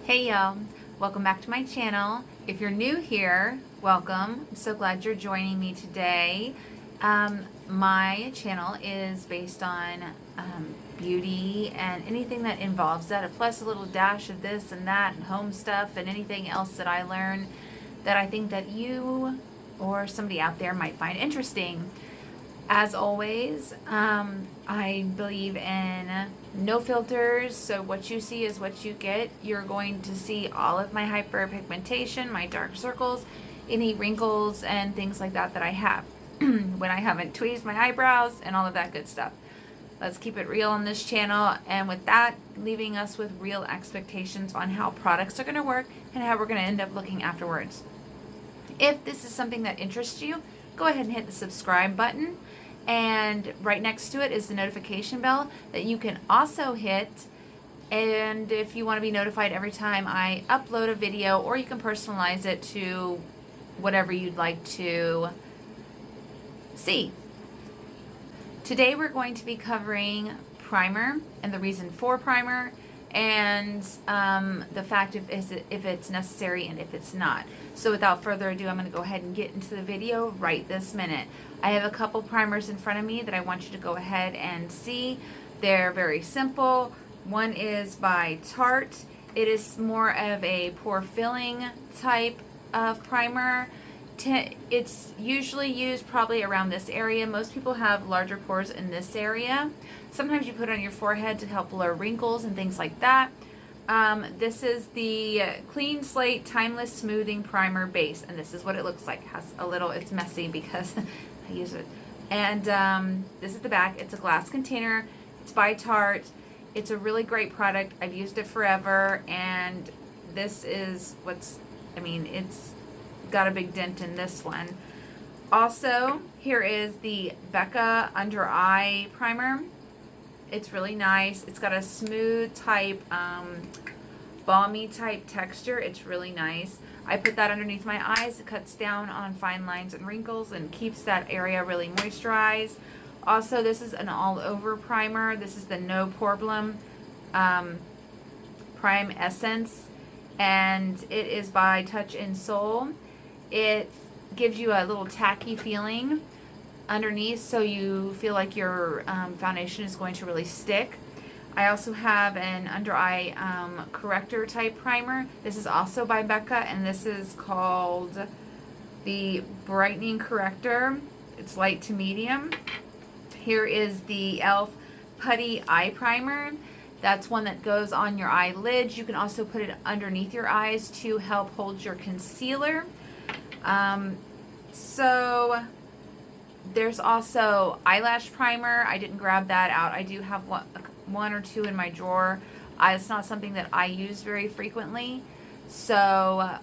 Hey y'all, welcome back to my channel. If you're new here, welcome. I'm so glad you're joining me today. My channel is based on beauty and anything that involves that, plus a little dash of this and that and home stuff and anything else that I learn that I think that you or somebody out there might find interesting. As always, I believe in no filters, so what you see is what you get. You're going to see all of my hyperpigmentation, my dark circles, any wrinkles, and things like that I have when I haven't tweezed my eyebrows and all of that good stuff. Let's keep it real on this channel, and with that, leaving us with real expectations on how products are going to work and how we're going to end up looking afterwards. If this is something that interests you, go ahead and hit the subscribe button. And right next to it is the notification bell that you can also hit. And if you want to be notified every time I upload a video, or you can personalize it to whatever you'd like to see. Today we're going to be covering primer and the reason for primer, and the fact if it's necessary and if it's not. So without further ado, I'm going to go ahead and get into the video right this minute. I have a couple primers in front of me that I want you to go ahead and see. They're very simple. One is by Tarte. It is more of a pore filling type of primer. It's usually used probably around this area. Most people have larger pores in this area. Sometimes you put it on your forehead to help blur wrinkles and things like that. This is the Clean Slate Timeless Smoothing Primer Base, and this is what it looks like. It has a little, it's messy because I use it. And this is the back. It's a glass container. It's by Tarte. It's a really great product. I've used it forever, and this is it's got a big dent in this one. Also, here is the Becca Under Eye Primer. It's really nice. It's got a smooth type, balmy type texture. It's really nice. I put that underneath my eyes. It cuts down on fine lines and wrinkles and keeps that area really moisturized. Also, this is an all-over primer. This is the No Problem Prime Essence, and it is by Touch in Soul. It gives you a little tacky feeling underneath, so you feel like your foundation is going to really stick. I also have an under eye corrector type primer. This is also by Becca, and this is called the Brightening Corrector. It's light to medium. Here is the e.l.f. Putty Eye Primer. That's one that goes on your eyelids. You can also put it underneath your eyes to help hold your concealer. So there's also eyelash primer. I didn't grab that out. I do have one or two in my drawer. It's not something that I use very frequently. So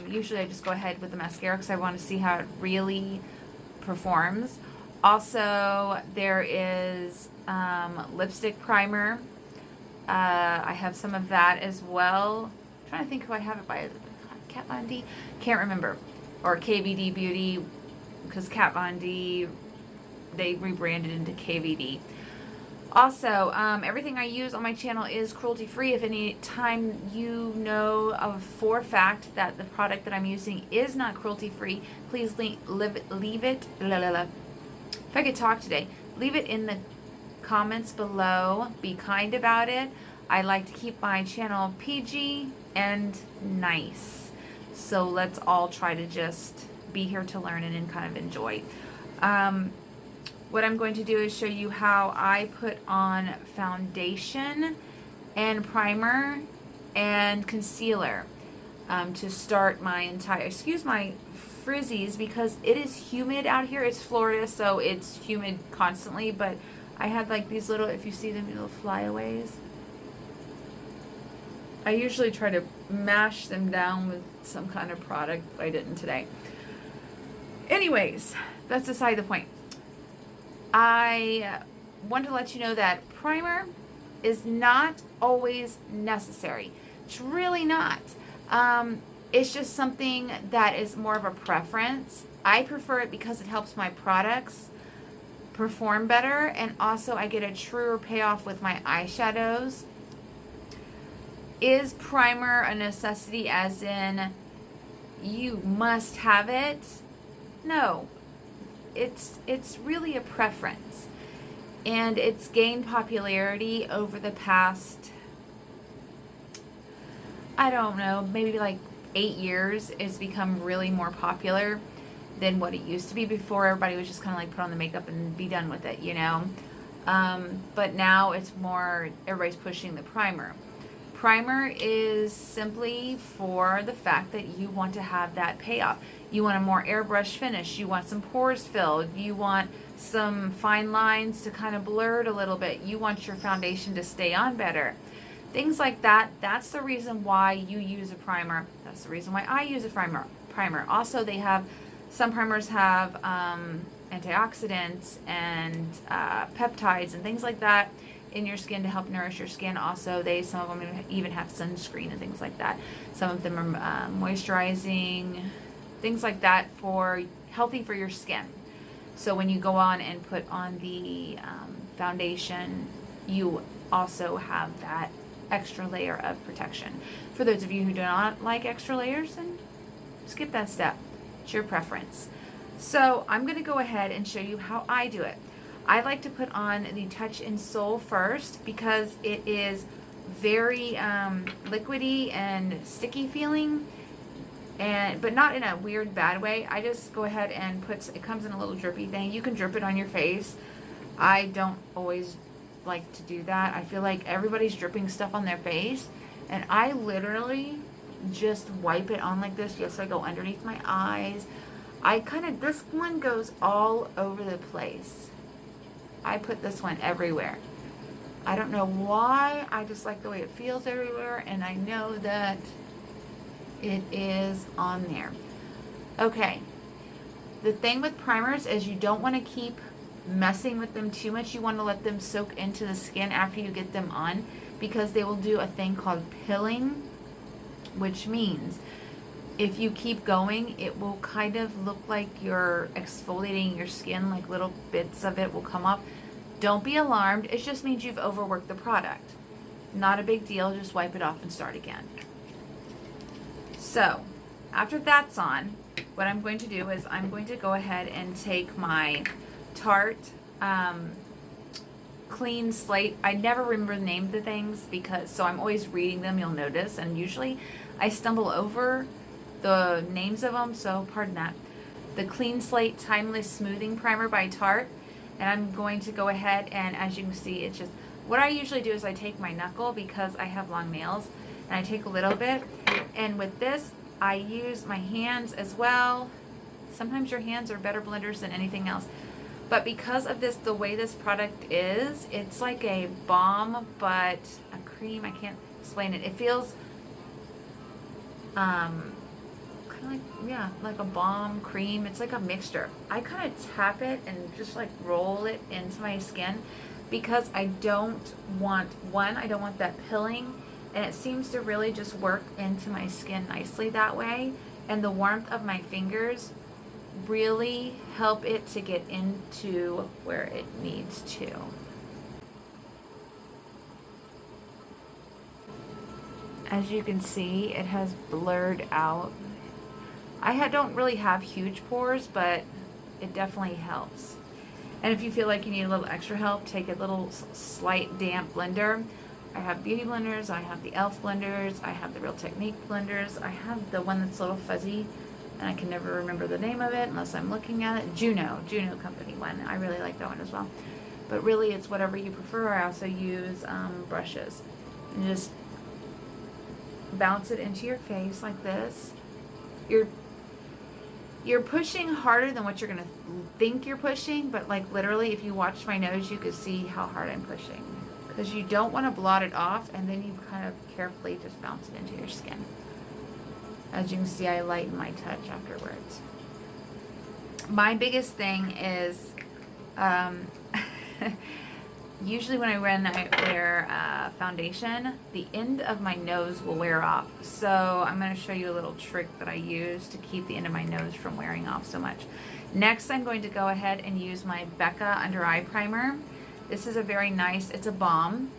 usually I just go ahead with the mascara because I want to see how it really performs. Also, there is lipstick primer. I have some of that as well. I'm trying to think who I have it by. Kat Von D? Can't remember. Or KVD Beauty, because Kat Von D, they rebranded into KVD. Also, everything I use on my channel is cruelty-free. If any time you know of for a fact that the product that I'm using is not cruelty-free, please leave it. If I could talk today, leave it in the comments below. Be kind about it. I like to keep my channel PG and nice. So let's all try to just be here to learn and kind of enjoy. What I'm going to do is show you how I put on foundation and primer and concealer to start my entire, excuse my frizzies because it is humid out here. It's Florida, so it's humid constantly, but I had like these little, if you see them, little flyaways. I usually try to mash them down with some kind of product, but I didn't today. Anyways, that's beside the point. I want to let you know that primer is not always necessary. It's really not. It's just something that is more of a preference. I prefer it because it helps my products perform better, and also I get a truer payoff with my eyeshadows. Is primer a necessity, as in you must have it? No. It's really a preference. And it's gained popularity over the past, I don't know, maybe like 8 years. It's become really more popular than what it used to be before. Everybody was just kind of like put on the makeup and be done with it, you know. But now it's more, everybody's pushing the primer. Primer is simply for the fact that you want to have that payoff. You want a more airbrush finish. You want some pores filled. You want some fine lines to kind of blur it a little bit. You want your foundation to stay on better. Things like that. That's the reason why you use a primer. That's the reason why I use a primer. Also, they have, some primers have antioxidants and peptides and things like that in your skin to help nourish your skin. Also, some of them even have sunscreen and things like that. Some of them are moisturizing, things like that, for healthy for your skin. So when you go on and put on the foundation, you also have that extra layer of protection. For those of you who do not like extra layers, then skip that step. It's your preference. So I'm going to go ahead and show you how I do it. I like to put on the Touch in Soul first because it is very liquidy and sticky feeling, but not in a weird bad way. I just go ahead and it comes in a little drippy thing. You can drip it on your face. I don't always like to do that. I feel like everybody's dripping stuff on their face, and I literally just wipe it on like this. Yes, I go underneath my eyes. This one goes all over the place. I put this one everywhere. I don't know why. I just like the way it feels everywhere, and I know that it is on there. Okay. The thing with primers is you don't want to keep messing with them too much. You want to let them soak into the skin after you get them on, because they will do a thing called pilling, which means if you keep going, it will kind of look like you're exfoliating your skin, like little bits of it will come off. Don't be alarmed. It just means you've overworked the product. Not a big deal. Just wipe it off and start again. So after that's on, what I'm going to do is I'm going to go ahead and take my Tarte Clean Slate. I never remember the name of the things so I'm always reading them, you'll notice, and usually I stumble over the names of them, so pardon that. The Clean Slate Timeless Smoothing Primer by Tarte. And I'm going to go ahead, and as you can see, it's just, what I usually do is I take my knuckle, because I have long nails, and I take a little bit, and with this I use my hands as well. Sometimes your hands are better blenders than anything else, but because of this, the way this product is, it's like a balm but a cream. I can't explain it. It feels like a balm cream. It's like a mixture. I kind of tap it and just like roll it into my skin, because I don't want that pilling, and it seems to really just work into my skin nicely that way. And the warmth of my fingers really help it to get into where it needs to. As you can see, it has blurred out. I don't really have huge pores, but it definitely helps. And if you feel like you need a little extra help, take a little slight damp blender. I have beauty blenders, I have the e.l.f. blenders, I have the Real Technique blenders, I have the one that's a little fuzzy, and I can never remember the name of it unless I'm looking at it. Juno company one. I really like that one as well. But really, it's whatever you prefer. I also use brushes. And just bounce it into your face like this. You're pushing harder than what you're gonna think you're pushing, but like literally, if you watch my nose, you could see how hard I'm pushing, because you don't want to blot it off, and then you kind of carefully just bounce it into your skin. As you can see, I lighten my touch afterwards. My biggest thing is, usually when I wear foundation, the end of my nose will wear off. So I'm going to show you a little trick that I use to keep the end of my nose from wearing off so much. Next, I'm going to go ahead and use my Becca Under Eye Primer. This is a very nice, it's a balm,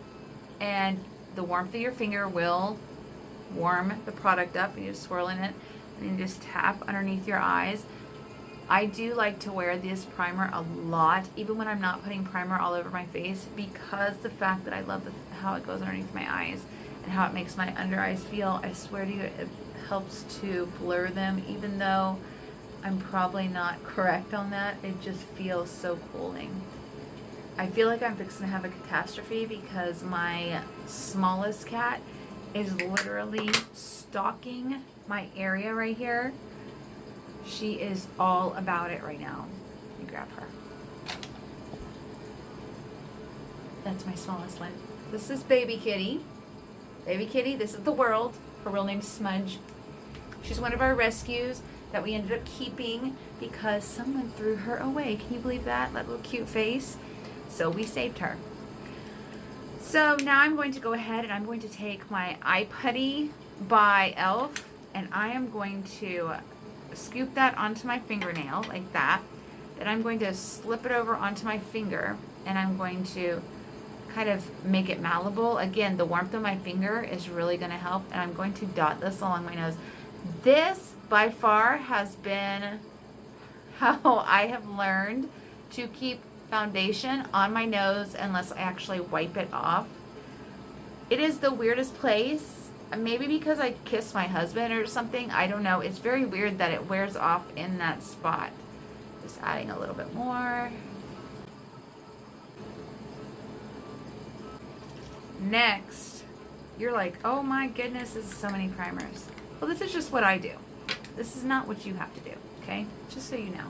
and the warmth of your finger will warm the product up, and you just swirl in it, and you just tap underneath your eyes. I do like to wear this primer a lot, even when I'm not putting primer all over my face, because the fact that I love how it goes underneath my eyes and how it makes my under eyes feel. I swear to you, it helps to blur them, even though I'm probably not correct on that. It just feels so cooling. I feel like I'm fixing to have a catastrophe because my smallest cat is literally stalking my area right here. She is all about it right now. Let me grab her. That's my smallest one. This is baby kitty. Baby kitty, this is the world. Her real name's Smudge. She's one of our rescues that we ended up keeping because someone threw her away. Can you believe that? That little cute face. So we saved her. So now I'm going to go ahead and I'm going to take my Eye Putty by e.l.f. and I am going to scoop that onto my fingernail like that. Then I'm going to slip it over onto my finger and I'm going to kind of make it malleable. Again, the warmth of my finger is really going to help, and I'm going to dot this along my nose. This by far has been how I have learned to keep foundation on my nose unless I actually wipe it off. It is the weirdest place, maybe because I kiss my husband or something, I don't know. It's very weird that it wears off in that spot. Just adding a little bit more. Next, you're like, oh my goodness, this is so many primers. Well, this is just what I do. This is not what you have to do, okay? Just so you know.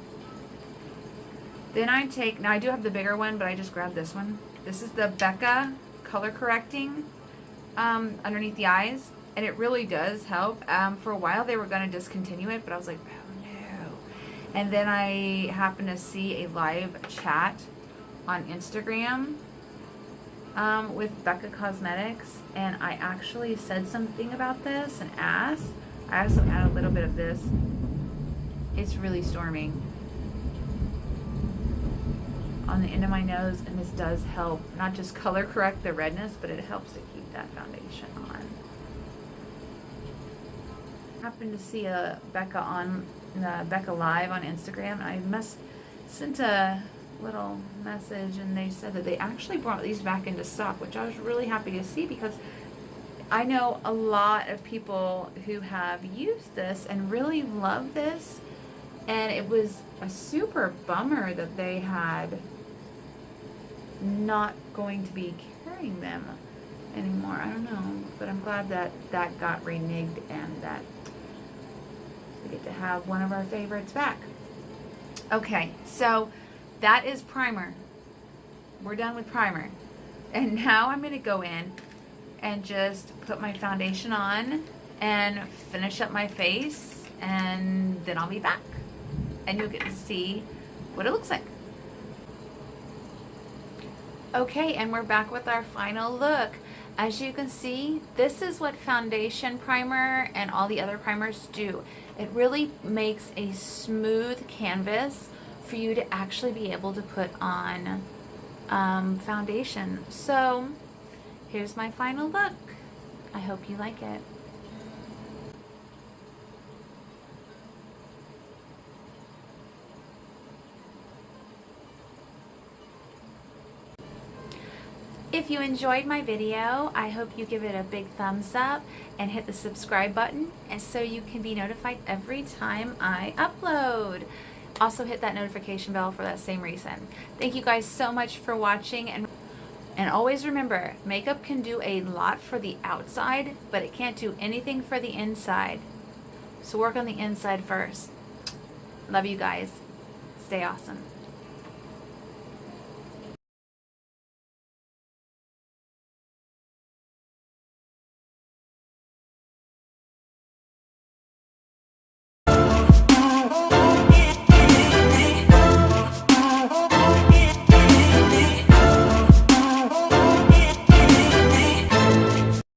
Then I take, now I do have the bigger one, but I just grabbed this one. This is the Becca color correcting underneath the eyes, and it really does help. For a while they were going to discontinue it, but I was like, oh no. And then I happened to see a live chat on Instagram with Becca Cosmetics, and I actually said something about this and asked. I also add a little bit of this. It's really storming on the end of my nose, and this does help not just color correct the redness, but it helps to keep that foundation on. I happened to see a Becca on Becca Live on Instagram, and I sent a little message, and they said that they actually brought these back into stock, which I was really happy to see, because I know a lot of people who have used this and really love this, and it was a super bummer that they had not going to be carrying them anymore. I don't know, but I'm glad that that got reneged and that we get to have one of our favorites back. Okay, so that is primer. We're done with primer. And now I'm going to go in and just put my foundation on and finish up my face, and then I'll be back. And you'll get to see what it looks like. Okay, and we're back with our final look. As you can see, this is what foundation primer and all the other primers do. It really makes a smooth canvas for you to actually be able to put on foundation. So here's my final look. I hope you like it. If you enjoyed my video, I hope you give it a big thumbs up and hit the subscribe button, and so you can be notified every time I upload. Also hit that notification bell for that same reason. Thank you guys so much for watching, and always remember, makeup can do a lot for the outside, but it can't do anything for the inside. So work on the inside first. Love you guys. Stay awesome.